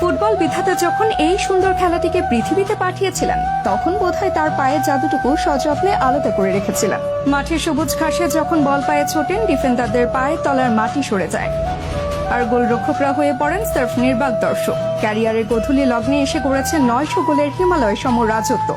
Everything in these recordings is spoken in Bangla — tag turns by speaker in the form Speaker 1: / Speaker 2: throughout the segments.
Speaker 1: ফুটবল বিধাতা যখন এই সুন্দর খেলাটিকে পৃথিবীতে পাঠিয়েছিলেন তখন বোধহয় তার পায়ের জাদুটুকু সযত্নে আলাদা করে রেখেছিলেন। মাঠের সবুজ ঘাসে যখন বল পায়ে ছোটেন, ডিফেন্ডারদের পায়ের তলার মাটি সরে যায় আর গোলরক্ষকরা হয়ে পড়েন সির্ফ নির্বাক দর্শক। ক্যারিয়ারের গোধূলি লগ্নে এসে করেছেন 900 গোলের হিমালয় সম রাজত্ব।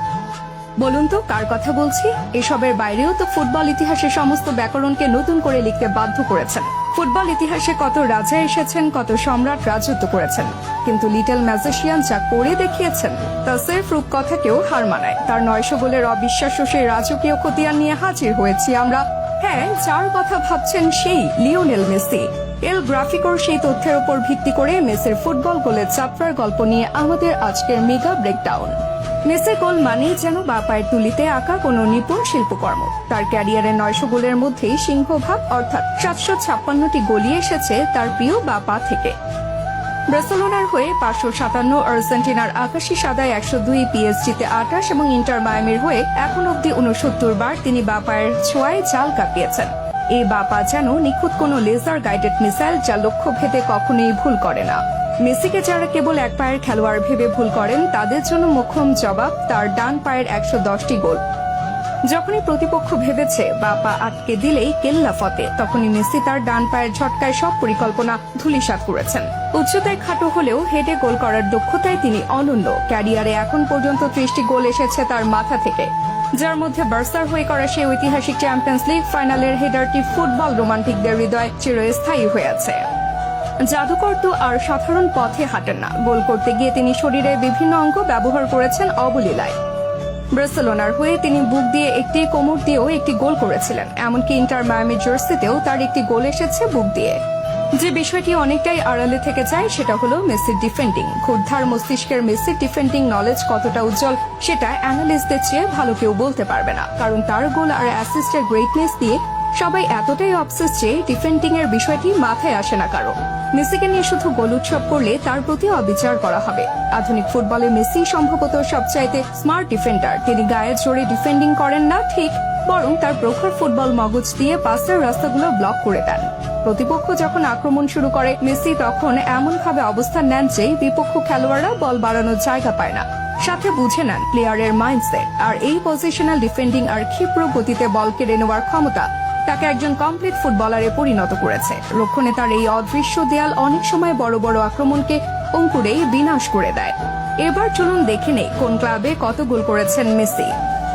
Speaker 1: বলুন তো কার কথা বলছি? এসবের বাইরেও তো ফুটবল ইতিহাসের সমস্ত ব্যাকরণকে নতুন করে লিখতে বাধ্য করেছেন। ফুটবল ইতিহাসে কত রাজা এসেছেন, কত সম্রাট রাজত্ব করেছেন, কিন্তু লিটল ম্যাজিশিয়ান যা করে দেখিয়েছেন তা সির্ফ রূপকথাকেও হার মানায়। তার 900 গোলের অবিশ্বাস্য সেই রাজকীয় খতিয়ান নিয়ে হাজির হয়েছি আমরা। হ্যাঁ, যার কথা ভাবছেন সেই লিওনেল মেসি। এল গ্রাফিকোর সেই তথ্যের উপর ভিত্তি করে মেসির ফুটবল গোলের যাত্রার গল্প নিয়ে আমাদের আজকের মেগা ব্রেকডাউন। মেসির গোল মানেই যেন বা পায়ের তুলিতে আঁকা কোনো নিপুণ শিল্পকর্ম। তার ক্যারিয়ারের 900 গোলের মধ্যেই সিংহভাগ অর্থাৎ 756টি গোলই এসেছে তার প্রিয় বা পা থেকে। বার্সেলোনার হয়ে 557, আর্জেন্টিনার 81 সাদায় 102, পিএসজিতে 28 এবং ইন্টার মায়ামির হয়ে এখন অব্দি 69 বার তিনি বা পায়ের ছোঁয়ায় জাল কাঁপিয়েছেন। এই বা পা যেন নিখুঁত কোনো লেজার গাইডেড মিসাইল, যা লক্ষ্য ভেদে কখনোই ভুল করে না। মেসিকে যারা কেবল এক পায়ের খেলোয়াড় ভেবে ভুল করেন তাদের জন্য মোক্ষম জবাব তার ডান পায়ের 110টি গোল। যখনই প্রতিপক্ষ ভেবেছে বা পা আটকে দিলেই কেল্লা ফতে, তখনই মেসি তার ডান পায়ের ঝটকায় সব পরিকল্পনা ধূলিসাৎ করেছেন। উচ্চতায় খাটো হলেও হেডে গোল করার দক্ষতায় তিনি অনন্য। ক্যারিয়ারে এখন পর্যন্ত 30টি গোল এসেছে তার মাথা থেকে, যার মধ্যে বার্সার হয়ে করা সেই ঐতিহাসিক চ্যাম্পিয়ন্স লিগ ফাইনালের হেডারটি ফুটবল রোমান্টিকদের হৃদয়ে চিরস্থায়ী হয়ে আছে। জাদুকর তো আর সাধারণ পথে হাঁটেন না। গোল করতে গিয়ে তিনি শরীরের বিভিন্ন অঙ্গ ব্যবহার করেছেন অবলীলায়। বার্সেলোনার হয়ে তিনি বুক দিয়ে একটি, কোমর দিয়েও একটি গোল করেছিলেন। এমনকি ইন্টার মায়ামি জার্সিতেও তার একটি গোল এসেছে বুক দিয়ে। যে বিষয়টি অনেকটাই আড়ালে থেকে যায় সেটা হলো মেসির ডিফেন্ডিং। ক্ষুদ্ধার মস্তিষ্কের মেসির ডিফেন্ডিং নলেজ কতটা উজ্জ্বল সেটা অ্যানালিস্টদের চেয়ে ভালো কেউ বলতে পারবে না, কারণ তার গোল আর অ্যাসিস্টের গ্রেটনেস দিয়ে সবাই এতটাই অবসেস যে ডিফেন্ডিং এর বিষয়টি মাথায় আসে না কারো। মেসিকে নিয়ে শুধু গোল উৎসব করলে তার প্রতি অবিচার করা হবে। আধুনিক ফুটবলে মেসি সম্ভবত সবচাইতে স্মার্ট ডিফেন্ডার। তিনি গায়ে জোরে ডিফেন্ডিং করেন না ঠিক, বরং তার প্রখর ফুটবল মগজ দিয়ে পাসের রাস্তাগুলো ব্লক করে দেন। প্রতিপক্ষ যখন আক্রমণ শুরু করে মেসি তখন এমনভাবে অবস্থান নেন যে বিপক্ষ খেলোয়াড়রা বল বাড়ানোর জায়গা পায় না। সাথে বুঝে নেন প্লেয়ারের মাইন্ডসেট। আর এই পজিশনাল ডিফেন্ডিং আর ক্ষিপ্র গতিতে বল কেড়ে নেওয়ার ক্ষমতা তাকে একজন কমপ্লিট ফুটবলারে পরিণত করেছে। রক্ষণে তার এই অদৃশ্য দেয়াল অনেক সময় বড় বড় আক্রমণকে অঙ্কুরেই বিনাশ করে দেয়। এবার চলুন দেখে নেই কোন ক্লাবে কত গোল করেছেন মেসি।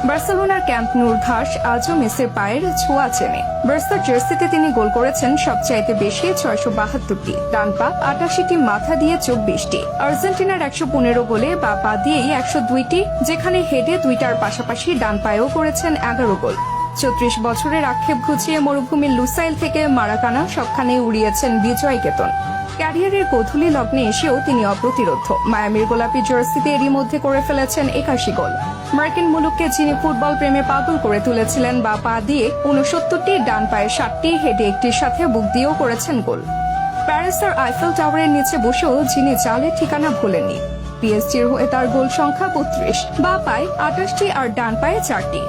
Speaker 1: বার্সেলোনার ক্যাম্প নুর ঘাস আজও মেসির পায়ের ছোঁয়া চেনে। বার্সার জার্সিতে তিনি গোল করেছেন সবচাইতে বেশি 672টি, ডান পা 88টি, মাথা দিয়ে 24টি। আর্জেন্টিনার 115 গোলে বা পা দিয়েই 102টি, যেখানে হেডে 2টার পাশাপাশি ডান পায়েও করেছেন 11 গোল। 34 বছরের আক্ষেপ ঘুচিয়ে মরুভূমির লুসাইল থেকে মারাকানা সবখানে উড়িয়েছেন বিজয় কেতন। ক্যারিয়ারের গোধূলি লগ্নে এসেও তিনি অপ্রতিরোধ। মায়ামির গোলাপি জার্সিতে এরই মধ্যে করে ফেলেছেন 81 গোল। মার্কিন মুলুককে যিনি ফুটবল প্রেমে পাগল করে তুলেছিলেন বা পা দিয়ে 69টি, ডান পায়ে 7টি, হেডে একটির সাথে বুক দিয়েও করেছেন গোল। প্যারিসের আইফেল টাওয়ারের নিচে বসেও যিনি চালের ঠিকানা ভোলেননি। পিএসজির হয়ে তার গোল সংখ্যা 32, বা পায়ে 28টি আর ডান পায়ে 4টি।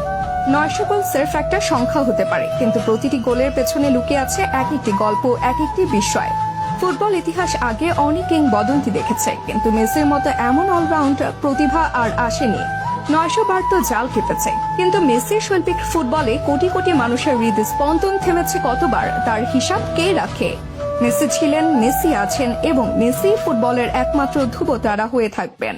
Speaker 1: 900 গোল সির্ফ একটা সংখ্যা হতে পারে, কিন্তু প্রতিটি গোলের পেছনে লুকিয়ে আছে এক একটি গল্প, এক একটি বিস্ময়। ফুটবল ইতিহাস আগে অনেক কিংবদন্তি দেখেছে, কিন্তু মেসির মতো এমন অলরাউন্ড প্রতিভা আর আসেনি। 900 বার তো জাল কেটেছে, কিন্তু মেসির শৈল্পিক ফুটবলে কোটি কোটি মানুষের হৃদস্পন্দন থেমেছে কতবার তার হিসাব কে রাখে? মেসি ছিলেন, মেসি আছেন এবং মেসি ফুটবলের একমাত্র ধ্রুবতারা হয়ে থাকবেন।